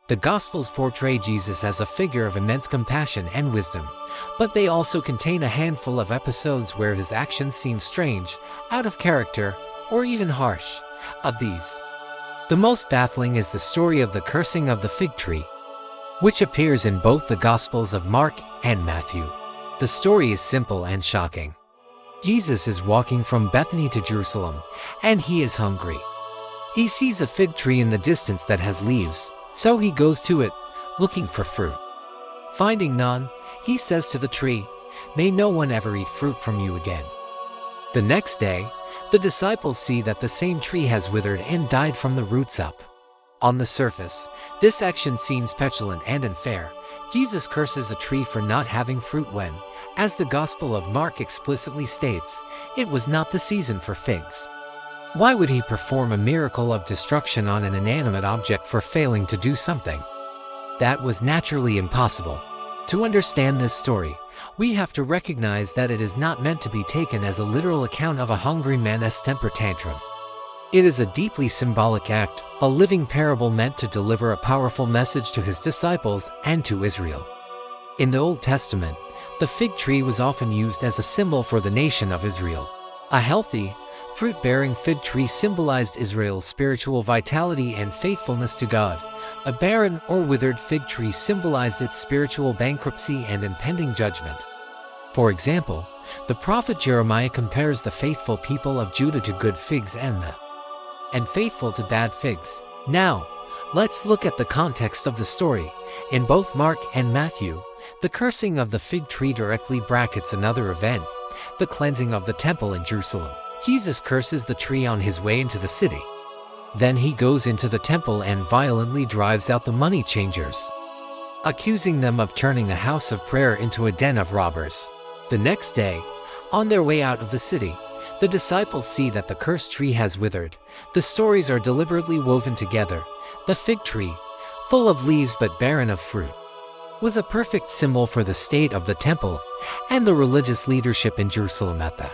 The Gospels portray Jesus as a figure of immense compassion and wisdom, but they also contain a handful of episodes where his actions seem strange, out of character, or even harsh. Of these, the most baffling is the story of the cursing of the fig tree, which appears in both the Gospels of Mark and Matthew. The story is simple and shocking. Jesus is walking from Bethany to Jerusalem, and he is hungry. He sees a fig tree in the distance that has leaves, so he goes to it, looking for fruit. Finding none, he says to the tree, "May no one ever eat fruit from you again." The next day, the disciples see that the same tree has withered and died from the roots up. On the surface, this action seems petulant and unfair. Jesus curses a tree for not having fruit when, as the Gospel of Mark explicitly states, it was not the season for figs. Why would he perform a miracle of destruction on an inanimate object for failing to do something that was naturally impossible? To understand this story, we have to recognize that it is not meant to be taken as a literal account of a hungry man's temper tantrum. It is a deeply symbolic act, a living parable meant to deliver a powerful message to his disciples and to Israel. In the Old Testament, the fig tree was often used as a symbol for the nation of Israel. A healthy, fruit-bearing fig tree symbolized Israel's spiritual vitality and faithfulness to God. A barren or withered fig tree symbolized its spiritual bankruptcy and impending judgment. For example, the prophet Jeremiah compares the faithful people of Judah to good figs and faithful to bad figs. Now, let's look at the context of the story. In both Mark and Matthew, the cursing of the fig tree directly brackets another event, the cleansing of the temple in Jerusalem. Jesus curses the tree on his way into the city. Then he goes into the temple and violently drives out the money changers, accusing them of turning a house of prayer into a den of robbers. The next day, on their way out of the city, the disciples see that the cursed tree has withered. The stories are deliberately woven together. The fig tree, full of leaves but barren of fruit, was a perfect symbol for the state of the temple and the religious leadership in Jerusalem at the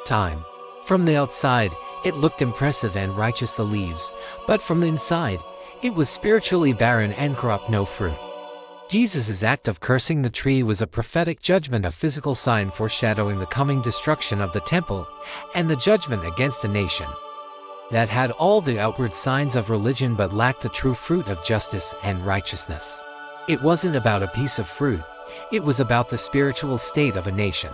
time. From the outside, it looked impressive and righteous, the leaves, but from the inside, it was spiritually barren and corrupt, no fruit. Jesus' act of cursing the tree was a prophetic judgment, a physical sign foreshadowing the coming destruction of the temple and the judgment against a nation that had all the outward signs of religion but lacked the true fruit of justice and righteousness. It wasn't about a piece of fruit, it was about the spiritual state of a nation.